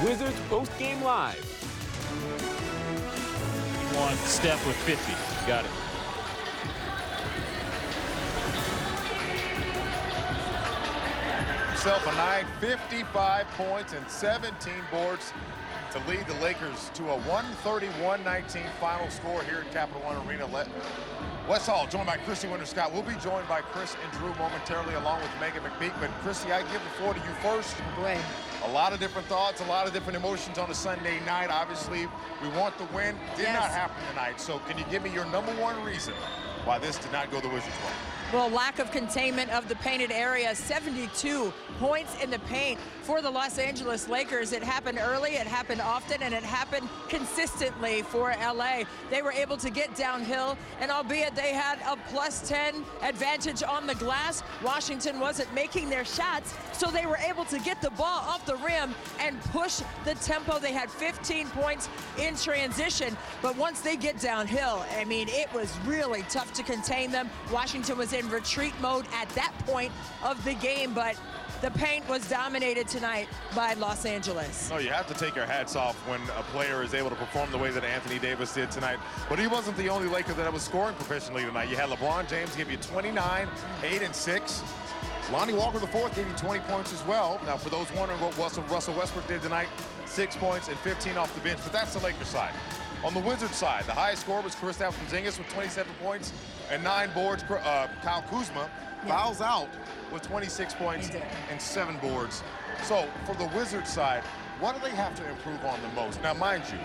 Wizards Postgame Live. One step with 50. Got it. Himself a night, 55 points and 17 boards to lead the Lakers to a 131-19 final score here at Capital One Arena. Wes Hall, joined by Christy Winter-Scott. We'll be joined by Chris and Drew momentarily, along with Megan McBeak. But Christy, I give the floor to you first. Great. A lot of different thoughts, a lot of different emotions on a Sunday night. Obviously, we want the win. Did not happen tonight. So can you give me your number one reason why this did not go the Wizards' way? Well, lack of containment of the painted area. 72 points in the paint for the Los Angeles Lakers. It happened early, it happened often, and it happened consistently for LA. They were able to get downhill, and albeit they had a +10 advantage on the glass, Washington wasn't making their shots, so they were able to get the ball off the rim and push the tempo. They had 15 points in transition, but once they get downhill, I mean, it was really tough to contain them. Washington was in retreat mode at that point of the game, but the paint was dominated tonight by Los Angeles. No, you have to take your hats off when a player is able to perform the way that Anthony Davis did tonight. But he wasn't the only Laker that was scoring proficiently tonight. You had LeBron James give you 29, 8 and 6. Lonnie Walker IV gave you 20 points as well. Now, for those wondering what Russell Westbrook did tonight, 6 points and 15 off the bench, but that's the Lakers side. On the Wizards side, the highest score was Kristaps Porzingis with 27 points and 9 boards. Kyle Kuzma fouls out with 26 points and 7 boards. So for the Wizards side, what do they have to improve on the most? Now, mind you,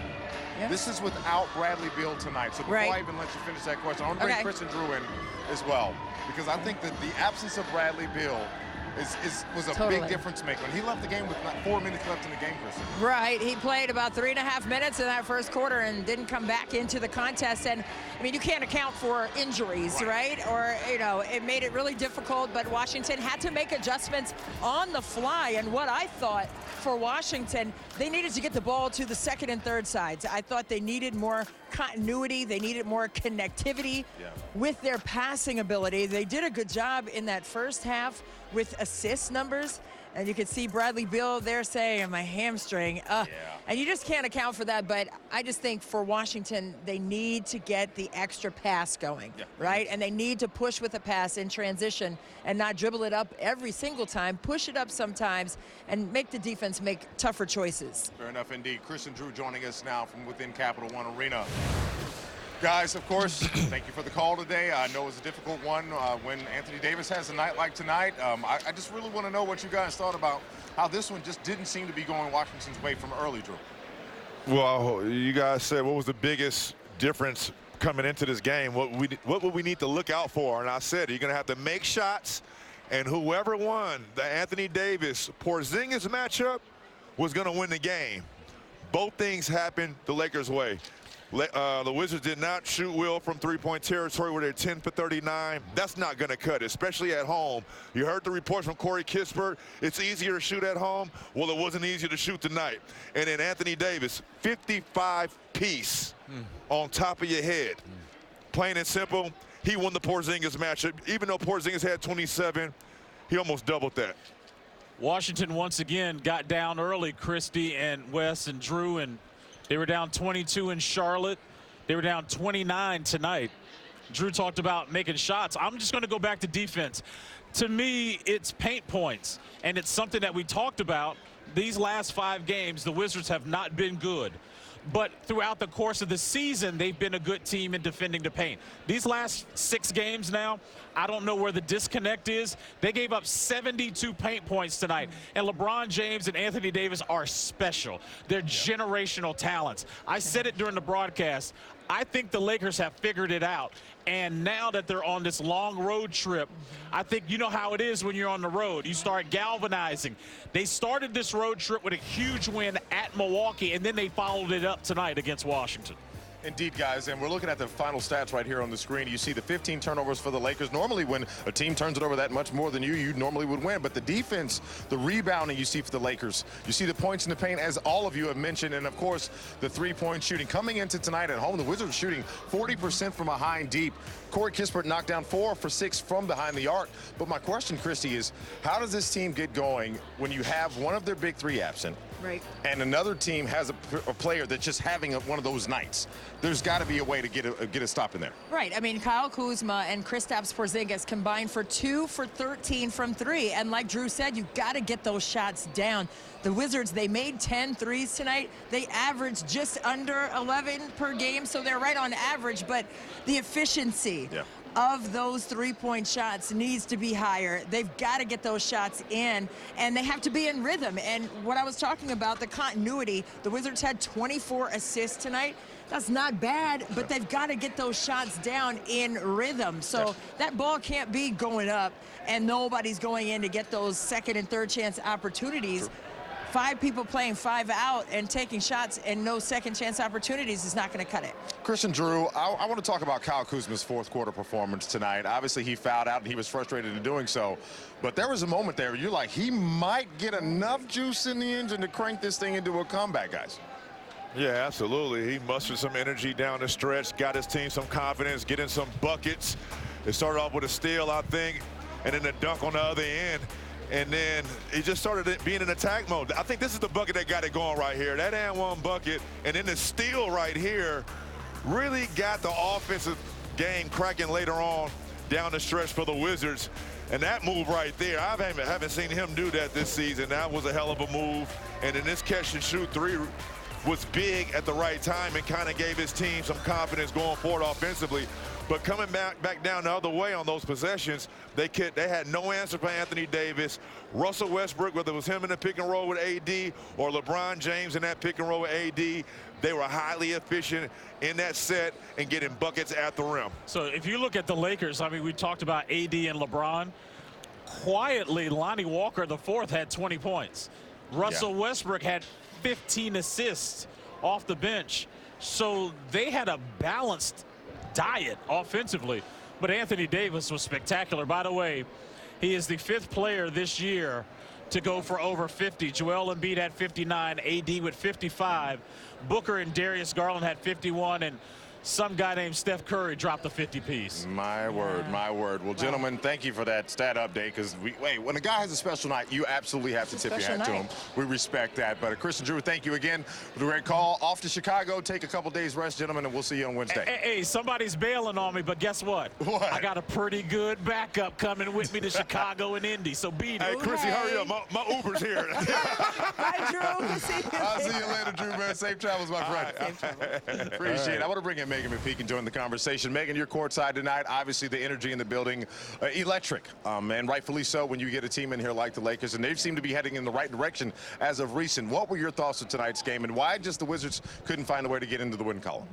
this is without Bradley Beal tonight. So before I even let you finish that question, I want to bring Chris and Drew in as well, because I think that the absence of Bradley Beal was a big difference maker. When he left the game with 4 minutes left in the game, Chris. Right, he played about 3.5 minutes in that first quarter and didn't come back into the contest. And I mean, you can't account for injuries, right? Or, you know, it made it really difficult, but Washington had to make adjustments on the fly. And what I thought for Washington, they needed to get the ball to the second and third sides. I thought they needed more continuity. They needed more connectivity with their passing ability. They did a good job in that first half with assist numbers. And you could see Bradley Beal there saying, my hamstring. And you just can't account for that. But I just think for Washington, they need to get the extra pass going, right? And they need to push with a pass in transition and not dribble it up every single time. Push it up sometimes and make the defense make tougher choices. Fair enough indeed. Chris and Drew joining us now from within Capital One Arena. Guys, of course, thank you for the call today. I know it was a difficult one when Anthony Davis has a night like tonight. I just really want to know what you guys thought about how this one just didn't seem to be going Washington's way from early, Drew. Well, you guys said what was the biggest difference coming into this game? What would we need to look out for? And I said, you're going to have to make shots, and whoever won the Anthony Davis-Porzingis matchup was going to win the game. Both things happened the Lakers' way. The Wizards did not shoot well from three-point territory where they're 10 for 39. That's not going to cut it, especially at home. You heard the reports from Corey Kispert. It's easier to shoot at home. Well, it wasn't easier to shoot tonight. And then Anthony Davis, 55-piece on top of your head. Plain and simple, he won the Porzingis matchup. Even though Porzingis had 27, he almost doubled that. Washington once again got down early, Christy and Wes and Drew, and they were down 22 in Charlotte. They were down 29 tonight. Drew talked about making shots. I'm just going to go back to defense. To me, it's paint points, and it's something that we talked about. These last 5 games, the Wizards have not been good. But throughout the course of the season, they've been a good team in defending the paint. These last 6 games now, I don't know where the disconnect is. They gave up 72 paint points tonight. And LeBron James and Anthony Davis are special. They're generational talents. I said it during the broadcast. I think the Lakers have figured it out. And now that they're on this long road trip, I think you know how it is when you're on the road. You start galvanizing. They started this road trip with a huge win at Milwaukee, and then they followed it up tonight against Washington. Indeed, guys, and we're looking at the final stats right here on the screen. You see the 15 turnovers for the Lakers. Normally, when a team turns it over that much more than you normally would win. But the defense, the rebounding you see for the Lakers. You see the points in the paint, as all of you have mentioned, and, of course, the three-point shooting. Coming into tonight at home, the Wizards are shooting 40% from behind deep. Corey Kispert knocked down 4 for 6 from behind the arc. But my question, Christy, is how does this team get going when you have one of their big 3 absent? Right. and another team has a player that's just having one of those nights, there's got to be a way to get a stop in there. Right. I mean, Kyle Kuzma and Kristaps Porzingis combined for 2 for 13 from 3. And like Drew said, you got to get those shots down. The Wizards, they made 10 threes tonight. They averaged just under 11 per game, so they're right on average. But the efficiency of those three-point shots needs to be higher. They've got to get those shots in, and they have to be in rhythm. And what I was talking about, the continuity, the Wizards had 24 assists tonight. That's not bad, but they've got to get those shots down in rhythm. So that ball can't be going up, and nobody's going in to get those second and third chance opportunities. 5 people playing 5 out and taking shots and no second chance opportunities is not going to cut it. Christian, Drew, I want to talk about Kyle Kuzma's fourth quarter performance tonight. Obviously, he fouled out and he was frustrated in doing so. But there was a moment there where you're like, he might get enough juice in the engine to crank this thing into a comeback, guys. Yeah, absolutely. He mustered some energy down the stretch, got his team some confidence, getting some buckets. It started off with a steal, I think, and then a dunk on the other end. And then he just started being in attack mode. I think this is the bucket that got it going right here. That and one bucket, and then the steal right here really got the offensive game cracking later on down the stretch for the Wizards. And that move right there, I haven't seen him do that this season. That was a hell of a move. And then this catch and shoot three was big at the right time and kind of gave his team some confidence going forward offensively. But coming back down the other way on those possessions, they had no answer for Anthony Davis. Russell Westbrook, whether it was him in the pick and roll with AD or LeBron James in that pick and roll with AD, they were highly efficient in that set and getting buckets at the rim. So if you look at the Lakers, I mean, we talked about AD and LeBron. Quietly, Lonnie Walker, IV, had 20 points. Russell Westbrook had 15 assists off the bench. So they had a balanced diet offensively, but Anthony Davis was spectacular. By the way, he is the 5th player this year to go for over 50. Joel Embiid had 59, AD with 55, Booker and Darius Garland had 51, and some guy named Steph Curry dropped the 50-piece. My word, my word. Well, gentlemen, thank you for that stat update, because when a guy has a special night, you absolutely have to tip your hat to him. We respect that. But Christian, Drew, thank you again for the great call. Off to Chicago. Take a couple days rest, gentlemen, and we'll see you on Wednesday. Hey, somebody's bailing on me, but guess what? What? I got a pretty good backup coming with me to Chicago and Indy, so beat it. Hey, Chrissy, hurry up. My Uber's here. Bye, Drew. We'll see you I'll see you later, Drew, man. Safe travels, my friend. Appreciate it. I want to bring in Megan McPeak and join the conversation. Megan, you're courtside tonight. Obviously, the energy in the building, electric, and rightfully so when you get a team in here like the Lakers, and they seem to be heading in the right direction as of recent. What were your thoughts of tonight's game, and why just the Wizards couldn't find a way to get into the win column?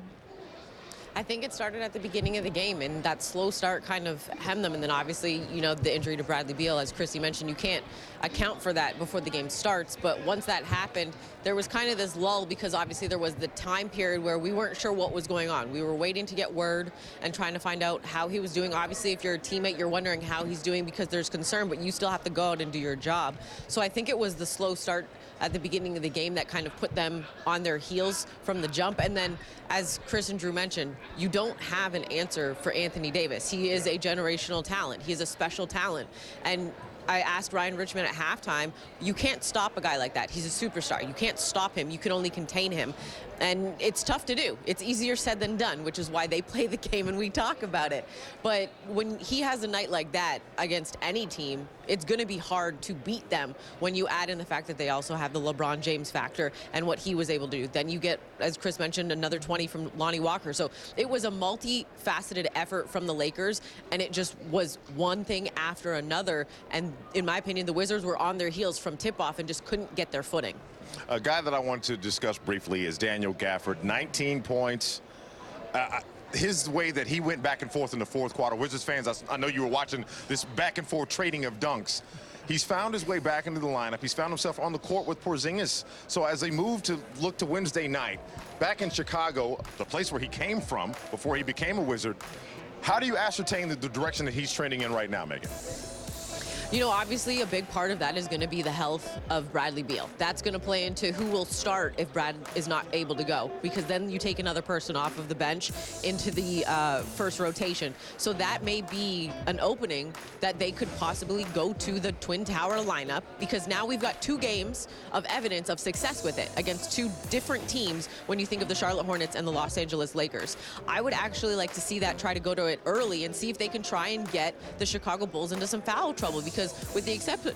I think it started at the beginning of the game, and that slow start kind of hemmed them. And then obviously, you know, the injury to Bradley Beal, as Chrissy mentioned, you can't account for that before the game starts. But once that happened, there was kind of this lull, because obviously there was the time period where we weren't sure what was going on. We were waiting to get word and trying to find out how he was doing. Obviously, if you're a teammate, you're wondering how he's doing because there's concern, but you still have to go out and do your job. So I think it was the slow start at the beginning of the game that kind of put them on their heels from the jump. And then, as Chris and Drew mentioned, you don't have an answer for Anthony Davis. He is a generational talent. He is a special talent. And I asked Ryan Richmond at halftime, you can't stop a guy like that. He's a superstar. You can't stop him. You can only contain him. And it's tough to do. It's easier said than done, which is why they play the game and we talk about it. But when he has a night like that against any team, it's going to be hard to beat them when you add in the fact that they also have the LeBron James factor and what he was able to do. Then you get, as Chris mentioned, another 20 from Lonnie Walker. So it was a multifaceted effort from the Lakers, and it just was one thing after another. And in my opinion, the Wizards were on their heels from tip-off and just couldn't get their footing. A guy that I want to discuss briefly is Daniel Gafford. 19 points. His way that he went back and forth in the fourth quarter. Wizards fans, I know you were watching this back and forth trading of dunks. He's found his way back into the lineup. He's found himself on the court with Porzingis. So as they move to look to Wednesday night, back in Chicago, the place where he came from before he became a Wizard, how do you ascertain the direction that he's trending in right now, Megan? You know, obviously a big part of that is going to be the health of Bradley Beal. That's going to play into who will start if Brad is not able to go, because then you take another person off of the bench into the first rotation. So that may be an opening that they could possibly go to the Twin Tower lineup, because now we've got 2 games of evidence of success with it against 2 different teams when you think of the Charlotte Hornets and the Los Angeles Lakers. I would actually like to see that try to go to it early and see if they can try and get the Chicago Bulls into some foul trouble, because with the exception,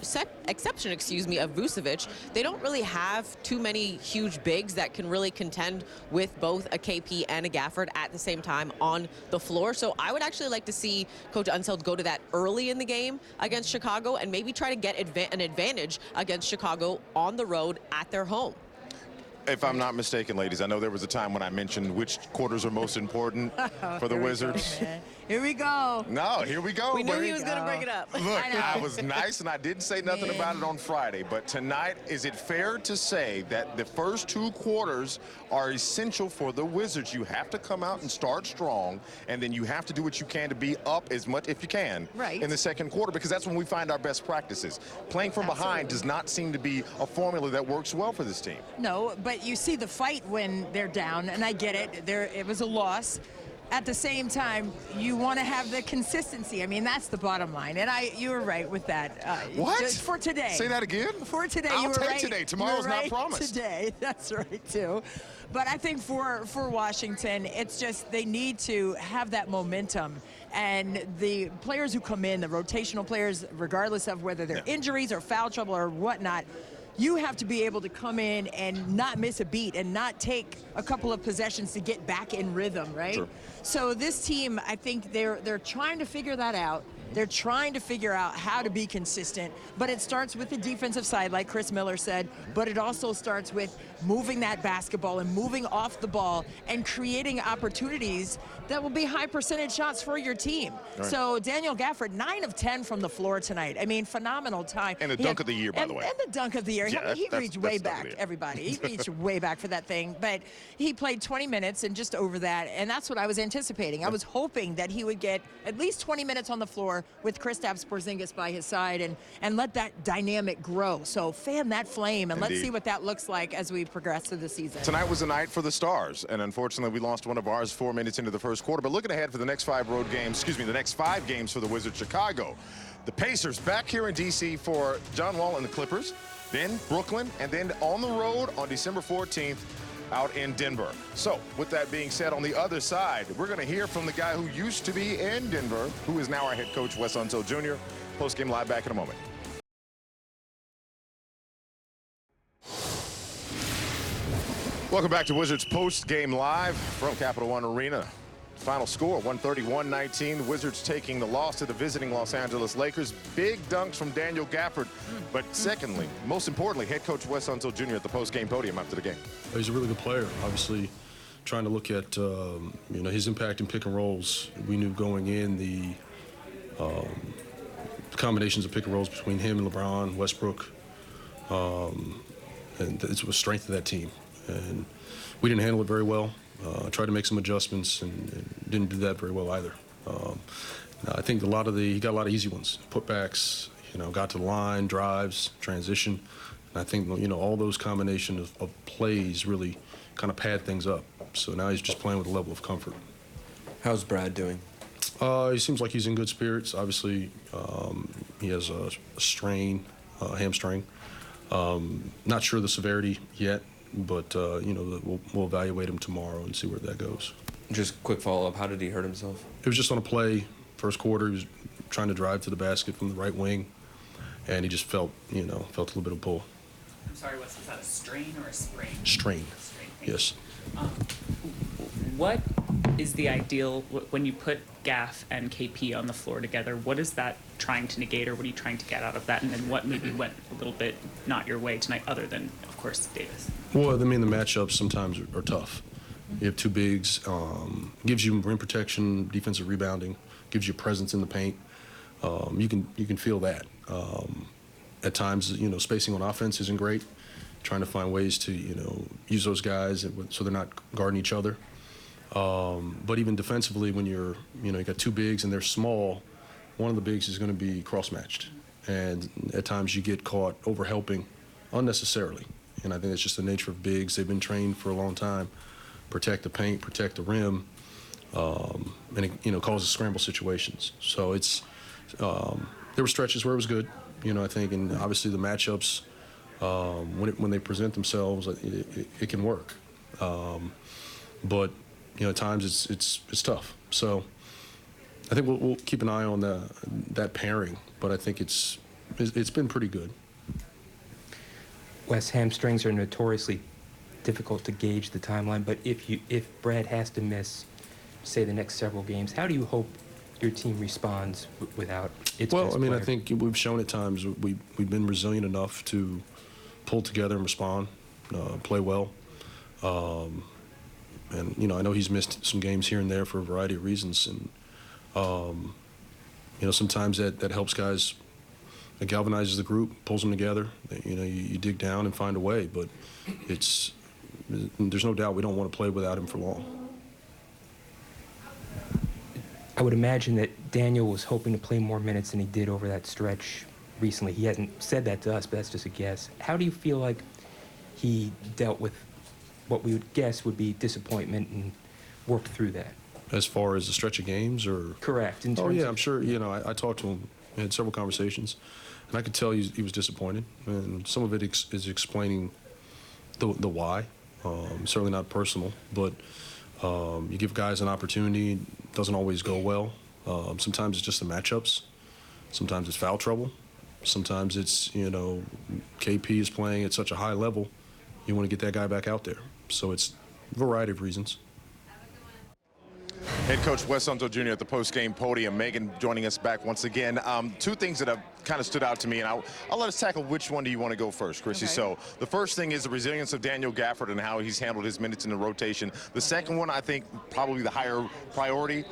of Vucevic, they don't really have too many huge bigs that can really contend with both a KP and a Gafford at the same time on the floor. So I would actually like to see Coach Unseld go to that early in the game against Chicago and maybe try to get an advantage against Chicago on the road at their home. If I'm not mistaken, ladies, I know there was a time when I mentioned which quarters are most important for the Wizards. Here we go. No, here we go. We knew he was going to bring it up. Look, I was nice and I didn't say nothing about it on Friday, but tonight, is it fair to say that the first 2 quarters are essential for the Wizards? You have to come out and start strong, and then you have to do what you can to be up as much if you can in the second quarter, because that's when we find our best practices. Playing from behind does not seem to be a formula that works well for this team. No, but you see the fight when they're down, and I get it. It was a loss. At the same time, you want to have the consistency. I mean, that's the bottom line. And you were right with that. What? Just for today. Say that again? For today, I'll you were take right. today. Tomorrow's not promised. Today, that's right, too. But I think for Washington, it's just they need to have that momentum. And the players who come in, the rotational players, regardless of whether they're injuries or foul trouble or whatnot, you have to be able to come in and not miss a beat and not take a couple of possessions to get back in rhythm, right? Sure. So this team, I think they're trying to figure that out. They're trying to figure out how to be consistent, but it starts with the defensive side, like Chris Miller said, but it also starts with moving that basketball and moving off the ball and creating opportunities that will be high percentage shots for your team. Right. So Daniel Gafford, 9 of 10 from the floor tonight. I mean, phenomenal time. And the dunk of the year, by the way. And the dunk of the year. Yeah, he reached way back, everybody. He reached way back for that thing. But he played 20 minutes and just over that, and that's what I was anticipating. I was hoping that he would get at least 20 minutes on the floor with Kristaps Porzingis by his side and let that dynamic grow. So fan that flame, and let's see what that looks like as we progress through the season. Tonight was a night for the Stars, and unfortunately we lost one of ours 4 minutes into the first quarter. But looking ahead for the next 5 road games, the next 5 games for the Wizards, Chicago, the Pacers back here in D.C. for John Wall and the Clippers, then Brooklyn, and then on the road on December 14th out in Denver. So with that being said, on the other side, we're going to hear from the guy who used to be in Denver, who is now our head coach, Wes Unseld Jr. Post-game live back in a moment. Welcome back to Wizards Post-game live from Capital One Arena. Final score, 131-19. Wizards taking the loss to the visiting Los Angeles Lakers. Big dunks from Daniel Gafford. But secondly, most importantly, head coach Wes Unseld Jr. at the post-game podium after the game. He's a really good player. Obviously, trying to look at his impact in pick and rolls. We knew going in the combinations of pick and rolls between him and LeBron, Westbrook, and it was strength of that team. And we didn't handle it very well. Tried to make some adjustments and didn't do that very well either. I think he got a lot of easy ones, putbacks, got to the line, drives, transition. And I think, all those combinations of plays really kind of pad things up. So now he's just playing with a level of comfort. How's Brad doing? He seems like he's in good spirits. Obviously, he has a strain, hamstring. Not sure the severity yet. But, we'll evaluate him tomorrow and see where that goes. Just quick follow-up, how did he hurt himself? It was just on a play, first quarter. He was trying to drive to the basket from the right wing, and he just felt a little bit of pull. I'm sorry, was that a strain or a sprain? Strain, yes. What is the ideal, when you put Gaff and KP on the floor together, what is that trying to negate, or what are you trying to get out of that, and then what maybe went a little bit not your way tonight, other than, of course, Davis? Well, I mean, the matchups sometimes are tough. You have 2 bigs, gives you rim protection, defensive rebounding, gives you presence in the paint. You can feel that. At times, spacing on offense isn't great. Trying to find ways to, use those guys so they're not guarding each other. But even defensively, when you got 2 bigs and they're small, one of the bigs is going to be cross-matched. And at times you get caught over-helping unnecessarily. And I think it's just the nature of bigs. They've been trained for a long time. Protect the paint, protect the rim, and it causes scramble situations. So it's there were stretches where it was good, I think, and obviously the matchups when they present themselves, it can work. But at times it's tough. So I think we'll keep an eye on that pairing, but I think it's been pretty good. Wes, hamstrings are notoriously difficult to gauge the timeline, but if Brad has to miss, say, the next several games, how do you hope your team responds without its Well, best I mean, player? I think we've shown at times we've been resilient enough to pull together and respond, play well. And, I know he's missed some games here and there for a variety of reasons. And, sometimes that helps guys. It galvanizes the group, pulls them together. You dig down and find a way. But there's no doubt we don't want to play without him for long. I would imagine that Daniel was hoping to play more minutes than he did over that stretch recently. He hasn't said that to us, but that's just a guess. How do you feel like he dealt with what we would guess would be disappointment and worked through that? As far as the stretch of games, or Correct. I'm sure. I talked to him. We had several conversations, and I could tell he was disappointed. And some of it is explaining the why. Certainly not personal, but you give guys an opportunity. It doesn't always go well. Sometimes it's just the matchups. Sometimes it's foul trouble. Sometimes it's KP is playing at such a high level. You want to get that guy back out there. So it's a variety of reasons. Head coach Wes Unseld Jr. at the post-game podium. Megan joining us back once again. Two things that have kind of stood out to me, and I'll let us tackle which one do you want to go first, Chrissy. Okay. So the first thing is the resilience of Daniel Gafford and how he's handled his minutes in the rotation. The second one, I think, probably the higher priority,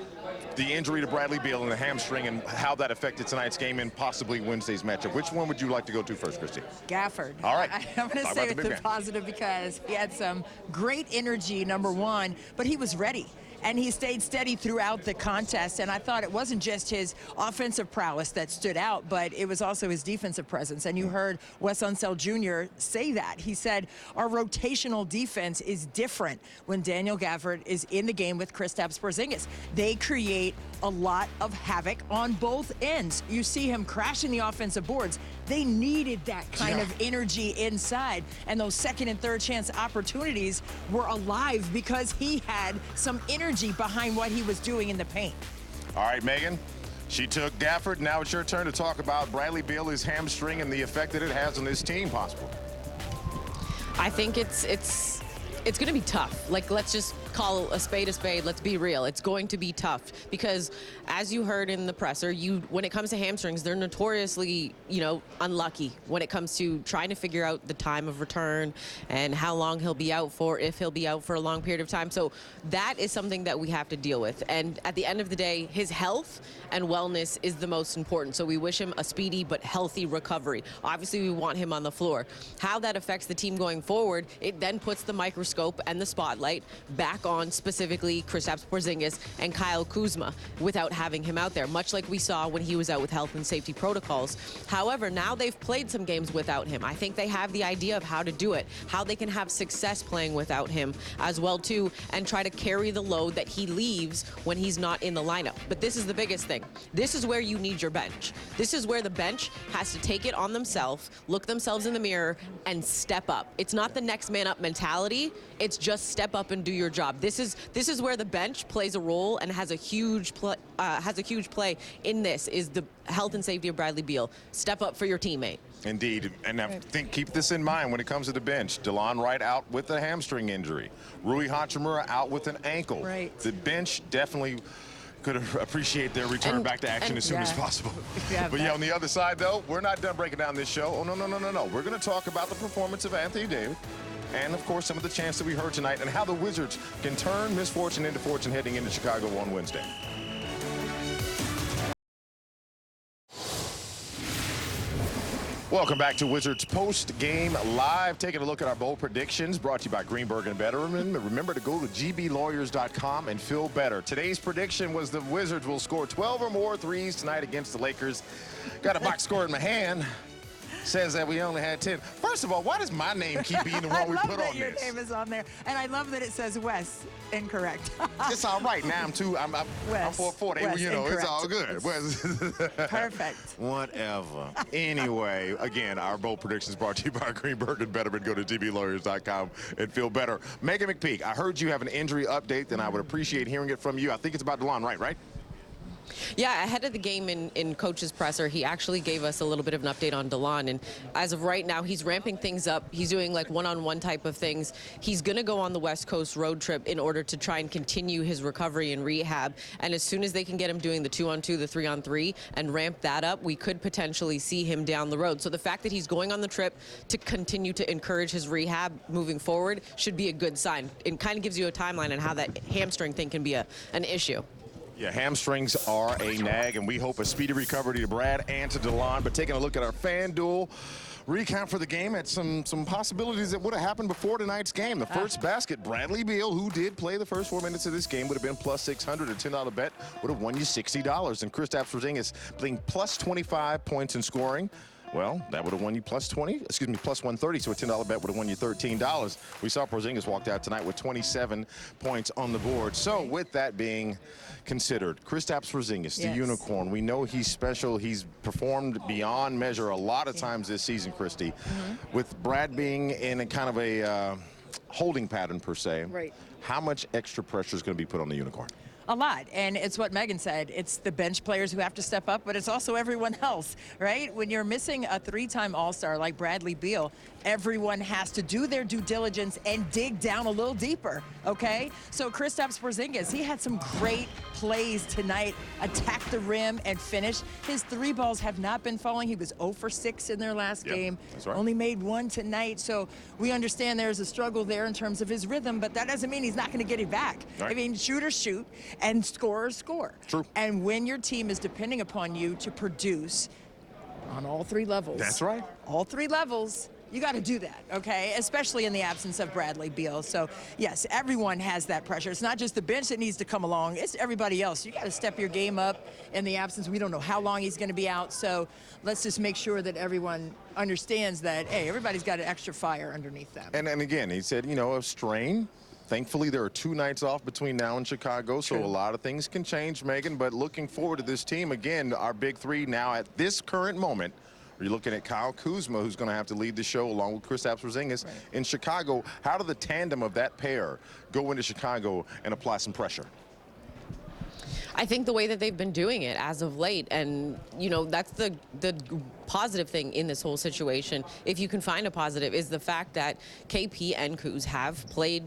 the injury to Bradley Beal and the hamstring and how that affected tonight's game and possibly Wednesday's matchup. Which one would you like to go to first, Christy? Gafford. All right. I'm going to say it's the positive because he had some great energy, number one, but he was ready. And he stayed steady throughout the contest. And I thought it wasn't just his offensive prowess that stood out, but it was also his defensive presence. And you heard Wes Unseld Jr. say that. He said, our rotational defense is different when Daniel Gafford is in the game with Kristaps Porzingis. They create a lot of havoc on both ends. You see him crashing the offensive boards. They needed that kind of energy inside. And those second and third chance opportunities were alive because he had some energy behind what he was doing in the paint. All right, Megan. She took Gafford. Now it's your turn to talk about Bradley Beal, his hamstring, and the effect that it has on this team, possible. I think it's going to be tough. Like, let's just call a spade a spade. Let's be real. It's going to be tough because, as you heard in the presser, when it comes to hamstrings, they're notoriously, unlucky when it comes to trying to figure out the time of return and how long he'll be out for, if he'll be out for a long period of time. So that is something that we have to deal with. And at the end of the day, his health and wellness is the most important. So we wish him a speedy but healthy recovery. Obviously, we want him on the floor. How that affects the team going forward, it then puts the microscope and the spotlight back on specifically Kristaps Porzingis and Kyle Kuzma without having him out there, much like we saw when he was out with health and safety protocols. However, now they've played some games without him. I think they have the idea of how to do it, how they can have success playing without him as well too, and try to carry the load that he leaves when he's not in the lineup. But this is the biggest thing. This is where you need your bench. This is where the bench has to take it on themselves, look themselves in the mirror, and step up. It's not the next man up mentality. It's just step up and do your job. This is where the bench plays a role and has a huge play in this, is the health and safety of Bradley Beal. Step up for your teammate. Indeed, and I think keep this in mind when it comes to the bench. DeLon Wright out with a hamstring injury. Rui Hachimura out with an ankle. Right. The bench definitely could appreciate their return back to action as soon as possible. But on the other side, though, we're not done breaking down this show. Oh, no. We're going to talk about the performance of Anthony Davis and, of course, some of the chants that we heard tonight and how the Wizards can turn misfortune into fortune heading into Chicago on Wednesday. Welcome back to Wizards Post Game Live. Taking a look at our bold predictions brought to you by Greenberg and Betterman. Remember to go to gblawyers.com and feel better. Today's prediction was the Wizards will score 12 or more threes tonight against the Lakers. Got a box score in my hand. Says that we only had 10. First of all, why does my name keep being the one we put on this? I love that your name is on there, and I love that it says Wes. Incorrect. It's all right. Now I'm 440. Wes, You know, incorrect. it's all good. Perfect. Whatever. Anyway, again, our bold predictions brought to you by Greenberg and Betterman. Go to gblawyers.com and feel better. Megan McPeak, I heard you have an injury update, and I would appreciate hearing it from you. I think it's about DeLon Wright, right? Yeah, ahead of the game in Coach's presser, he actually gave us a little bit of an update on DeLon. And as of right now, he's ramping things up. He's doing like one-on-one type of things. He's going to go on the West Coast road trip in order to try and continue his recovery and rehab. And as soon as they can get him doing the 2-on-2, the 3-on-3, and ramp that up, we could potentially see him down the road. So the fact that he's going on the trip to continue to encourage his rehab moving forward should be a good sign. It kind of gives you a timeline on how that hamstring thing can be an issue. Yeah, hamstrings are a nag, and we hope a speedy recovery to Brad and to DeLon. But taking a look at our FanDuel recount for the game at some possibilities that would have happened before tonight's game. The first basket, Bradley Beal, who did play the first 4 minutes of this game, would have been plus 600. A $10 bet would have won you $60. And Kristaps Porzingis playing plus 25 points in scoring. Well, that would have won you plus 130, so a $10 bet would have won you $13. We saw Porzingis walked out tonight with 27 points on the board. So with that being considered, Kristaps Porzingis, the unicorn, we know he's special. He's performed beyond measure a lot of times this season, Christy. With Brad being in a kind of a holding pattern per se, how much extra pressure is going to be put on the unicorn? A lot, and it's what Megan said. It's the bench players who have to step up, but it's also everyone else, right? When you're missing a three-time All-Star like Bradley Beal, everyone has to do their due diligence and dig down a little deeper, okay? So Kristaps Porzingis, he had some great plays tonight, attacked the rim and finished. His three balls have not been falling. He was 0 for 6 in their last game. That's right. Only made 1 tonight, so we understand there's a struggle there in terms of his rhythm, but that doesn't mean he's not going to get it back. Right. I mean, shooters shoot and scorers score. True. And when your team is depending upon you to produce on all 3 levels. That's right. All 3 levels. You got to do that, okay? Especially in the absence of Bradley Beal. So, yes, everyone has that pressure. It's not just the bench that needs to come along. It's everybody else. You got to step your game up in the absence. We don't know how long he's going to be out. So let's just make sure that everyone understands that, hey, everybody's got an extra fire underneath them. And again, he said, you know, a strain. Thankfully, there are 2 nights off between now and Chicago, so a lot of things can change, Megan. But looking forward to this team, again, our big 3 now at this current moment. You're looking at Kyle Kuzma, who's going to have to lead the show along with Kristaps Porzingis in Chicago. How do the tandem of that pair go into Chicago and apply some pressure? I think the way that they've been doing it as of late, and you know, that's the positive thing in this whole situation, if you can find a positive, is the fact that KP and Kuz have played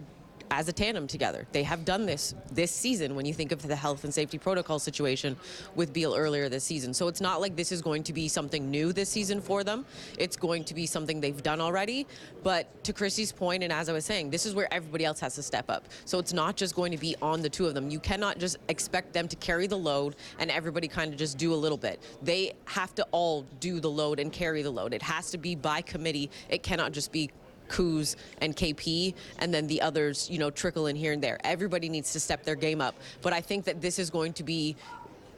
as a tandem together. They have done this season when you think of the health and safety protocol situation with Beal earlier this season. So it's not like this is going to be something new this season for them. It's going to be something they've done already. But to Chrissy's point, and as I was saying, this is where everybody else has to step up. So it's not just going to be on the 2 of them. You cannot just expect them to carry the load and everybody kind of just do a little bit. They have to all do the load and carry the load. It has to be by committee. It cannot just be Kuz and KP, and then the others, you know, trickle in here and there. Everybody needs to step their game up. But I think that this is going to be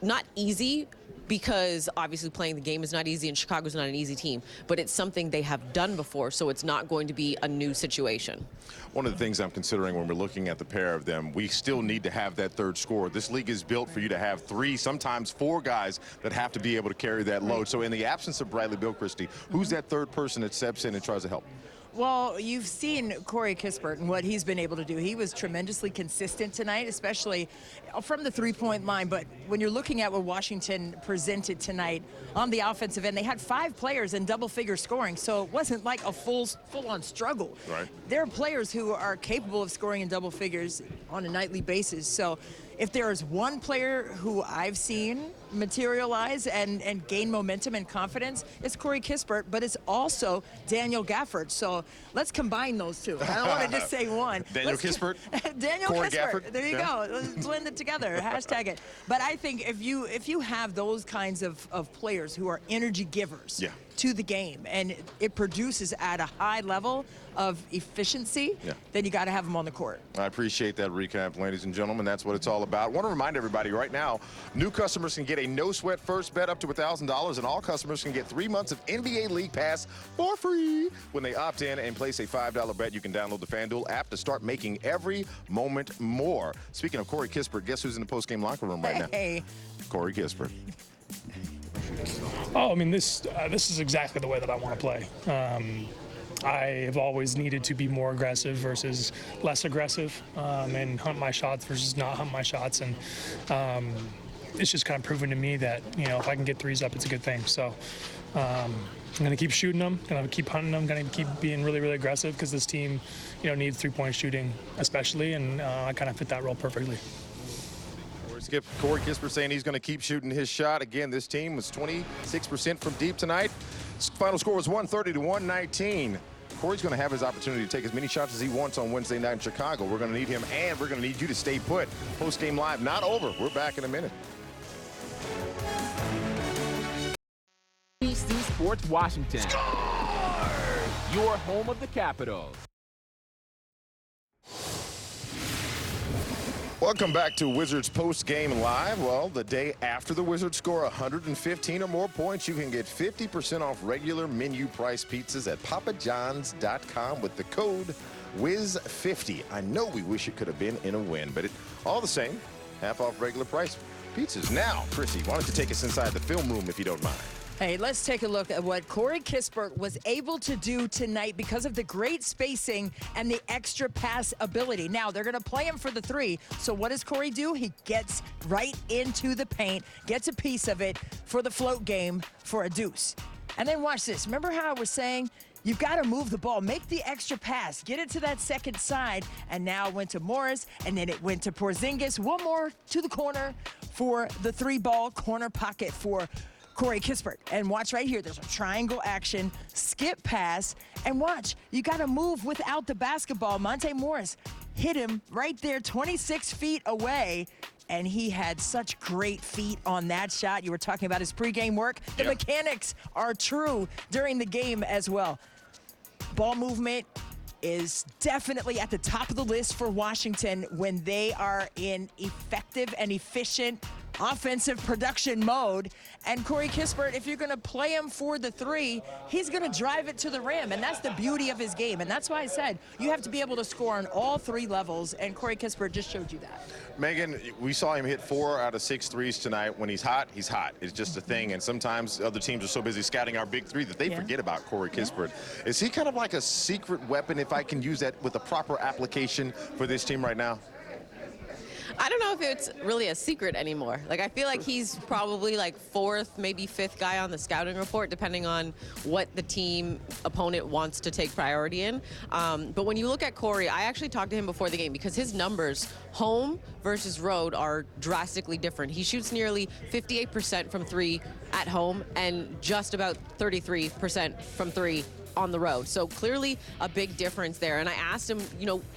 not easy, because obviously playing the game is not easy and Chicago's not an easy team, but it's something they have done before, so it's not going to be a new situation. One of the things I'm considering when we're looking at the pair of them, we still need to have that third scorer. This league is built for you to have 3, sometimes 4 guys that have to be able to carry that load. So in the absence of Bradley Beal, Christie, who's that third person that steps in and tries to help? Well, you've seen Corey Kispert and what he's been able to do. He was tremendously consistent tonight, especially from the three-point line. But when you're looking at what Washington presented tonight on the offensive end, they had 5 players in double-figure scoring, so it wasn't like a full-on struggle. Right. There are players who are capable of scoring in double figures on a nightly basis. So if there is one player who I've seen materialize and gain momentum and confidence, it's Corey Kispert, but it's also Daniel Gafford. So let's combine those 2. I don't want to just say one. Daniel Kispert? Daniel Corey Kispert. Gafford? There you go. Let's blend it together. Hashtag it. But I think if you have those kinds of players who are energy givers, to the game and it produces at a high level of efficiency, then you got to have him on the court. I appreciate that recap, ladies and gentlemen. That's what it's all about. I want to remind everybody right now, new customers can get a no-sweat first bet up to $1,000, and all customers can get 3 months of NBA League Pass for free when they opt in and place a $5 bet. You can download the FanDuel app to start making every moment more. Speaking of Corey Kispert, guess who's in the post-game locker room right now? Corey Kispert. Oh, I mean, this is exactly the way that I want to play. I have always needed to be more aggressive versus less aggressive, and hunt my shots versus not hunt my shots. And it's just kind of proven to me that, if I can get threes up, it's a good thing. So I'm going to keep shooting them, going to keep hunting them, going to keep being really, really aggressive because this team, needs three-point shooting especially, and I kind of fit that role perfectly. Corey Kispert saying he's going to keep shooting his shot. Again, this team was 26% from deep tonight. Final score was 130 to 119. Corey's going to have his opportunity to take as many shots as he wants on Wednesday night in Chicago. We're going to need him, and we're going to need you to stay put. Post-game live, not over. We're back in a minute. NBC Sports Washington. Score! Your home of the Capitals. Welcome back to Wizards Post Game Live. Well, the day after the Wizards score 115 or more points, you can get 50% off regular menu price pizzas at papajohns.com with the code WIZ50. I know we wish it could have been in a win, but all the same, half off regular price pizzas. Now, Chrissy, why don't you take us inside the film room if you don't mind? Hey, let's take a look at what Corey Kispert was able to do tonight because of the great spacing and the extra pass ability. Now, they're going to play him for the three. So what does Corey do? He gets right into the paint, gets a piece of it for the float game for a deuce. And then watch this. Remember how I was saying you've got to move the ball, make the extra pass, get it to that second side, and now it went to Morris, and then it went to Porzingis. One more to the corner for the three-ball corner pocket for Corey Kispert. And watch right here, there's a triangle action, skip pass, and watch, you got to move without the basketball. Monte Morris hit him right there 26 feet away, and he had such great feet on that shot. You were talking about his pregame work. The mechanics are true during the game as well. Ball movement is definitely at the top of the list for Washington when they are in effective and efficient offensive production mode. And Corey Kispert, if you're going to play him for the three, he's going to drive it to the rim, and that's the beauty of his game. And that's why I said you have to be able to score on all three levels, and Corey Kispert just showed you that. Megan, we saw him hit 4 out of 6 threes tonight. When he's hot, he's hot. It's just a thing, and sometimes other teams are so busy scouting our big three that they forget about Corey Kispert. Is he kind of like a secret weapon, if I can use that, with a proper application for this team right now? I don't know if it's really a secret anymore. Like, I feel like he's probably like 4th, maybe 5th guy on the scouting report, depending on what the team opponent wants to take priority in. But when you look at Corey, I actually talked to him before the game because his numbers, home versus road, are drastically different. He shoots nearly 58% from 3 at home and just about 33% from 3 on the road. So clearly a big difference there. And I asked him,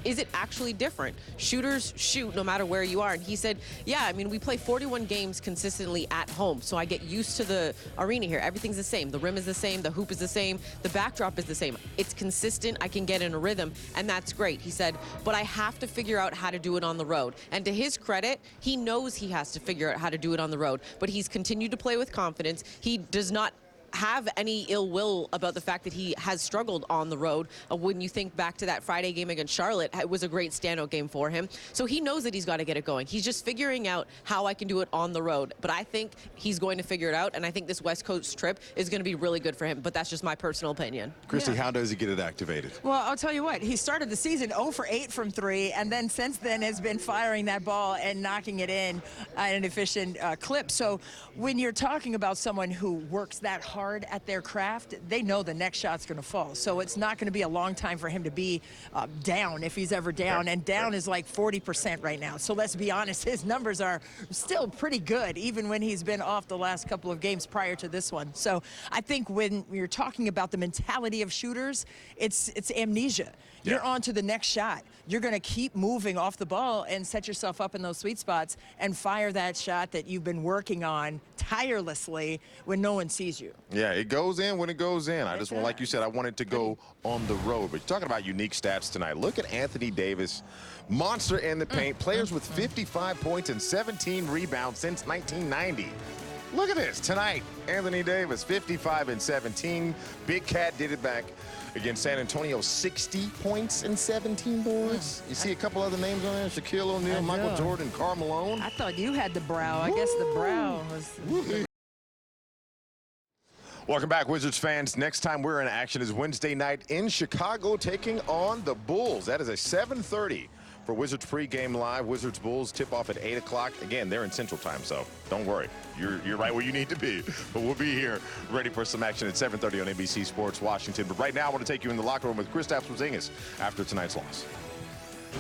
is it actually different? Shooters shoot no matter where you are. And he said, yeah, I mean, we play 41 games consistently at home. So I get used to the arena here. Everything's the same. The rim is the same. The hoop is the same. The backdrop is the same. It's consistent. I can get in a rhythm. And that's great. He said, but I have to figure out how to do it on the road. And to his credit, he knows he has to figure out how to do it on the road. But he's continued to play with confidence. He does not have any ill will about the fact that he has struggled on the road. When you think back to that Friday game against Charlotte, it was a great standout game for him. So he knows that he's got to get it going. He's just figuring out how I can do it on the road. But I think he's going to figure it out, and I think this West Coast trip is going to be really good for him. But that's just my personal opinion. Christy, how does he get it activated? Well, I'll tell you what, he started the season 0 for 8 from 3, and then since then has been firing that ball and knocking it in at an efficient clip. So when you're talking about someone who works that hard at their craft, they know the next shot's going to fall. So it's not going to be a long time for him to be down if he's ever down. And down is like 40% right now. So let's be honest, his numbers are still pretty good, even when he's been off the last couple of games prior to this one. So I think when you're talking about the mentality of shooters, it's amnesia. You're on to the next shot. You're going to keep moving off the ball and set yourself up in those sweet spots and fire that shot that you've been working on tirelessly when no one sees you. Yeah, it goes in when it goes in. I just want, like you said, I wanted to go on the road. But you're talking about unique stats tonight. Look at Anthony Davis, monster in the paint, players with 55 points and 17 rebounds since 1990. Look at this tonight. Anthony Davis, 55 and 17. Big Cat did it back against San Antonio, 60 points and 17 boards. You see a couple other names on there, Shaquille O'Neal, Michael Jordan, Karl Malone. I thought you had the brow. I guess the brow was... Welcome back, Wizards fans. Next time we're in action is Wednesday night in Chicago, taking on the Bulls. That is a 7:30 for Wizards pregame live. Wizards Bulls tip off at 8 o'clock. Again, they're in Central Time, so don't worry. You're right where you need to be. But we'll be here ready for some action at 7:30 on NBC Sports Washington. But right now, I want to take you in the locker room with Kristaps Porzingis after tonight's loss.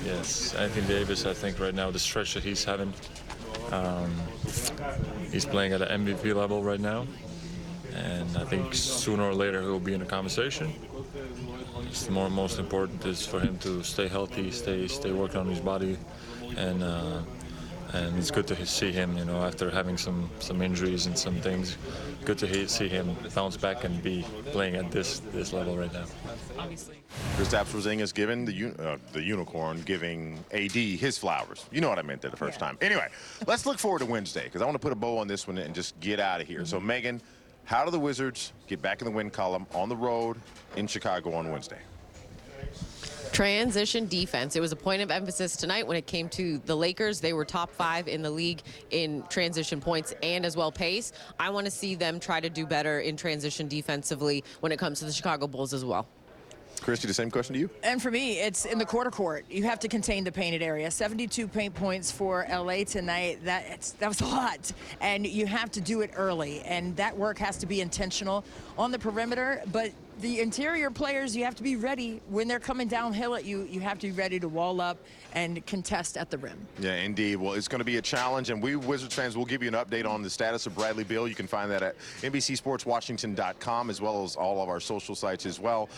Yes, Anthony Davis, I think right now the stretch that he's having, he's playing at an MVP level right now. And I think sooner or later he'll be in a conversation. It's most important is for him to stay healthy, stay working on his body, and it's good to see him, you know, after having some injuries and some things. Good to see him bounce back and be playing at this level right now. Kristaps Porzingis giving the unicorn, giving AD his flowers. You know what I meant there the first time. Anyway, let's look forward to Wednesday because I want to put a bow on this one and just get out of here. So Megan, how do the Wizards get back in the win column on the road in Chicago on Wednesday? Transition defense. It was a point of emphasis tonight when it came to the Lakers. They were top 5 in the league in transition points and as well pace. I want to see them try to do better in transition defensively when it comes to the Chicago Bulls as well. Christy, the same question to you. And for me, it's in the quarter court. You have to contain the painted area. 72 paint points for LA tonight. That was a lot. And you have to do it early. And that work has to be intentional on the perimeter. But the interior players, you have to be ready when they're coming downhill at you. You have to be ready to wall up and contest at the rim. Yeah, indeed. Well, it's going to be a challenge, and we Wizards fans will give you an update on the status of Bradley Beal. You can find that at NBCSportsWashington.com, as well as all of our social sites as well.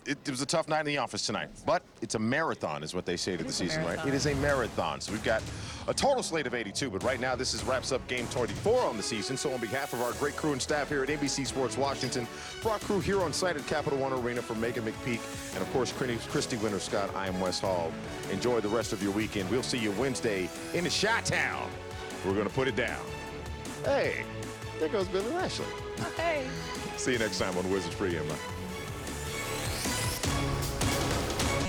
It was a tough night in the office tonight, but it's a marathon is what they say to the season, right? It is a marathon. So we've got a total slate of 82, but right now this wraps up game 24 on the season. So on behalf of our great crew and staff here at NBC Sports Washington, for our crew here on site at Capital One Arena, for Megan McPeak, and of course Christy Winter-Scott, I am Wes Hall. Enjoy the rest of your weekend. We'll see you Wednesday in the Chi-Town. We're going to put it down. Hey, there goes Billy Lashley. Hey. See you next time on Wizards Pregame Live.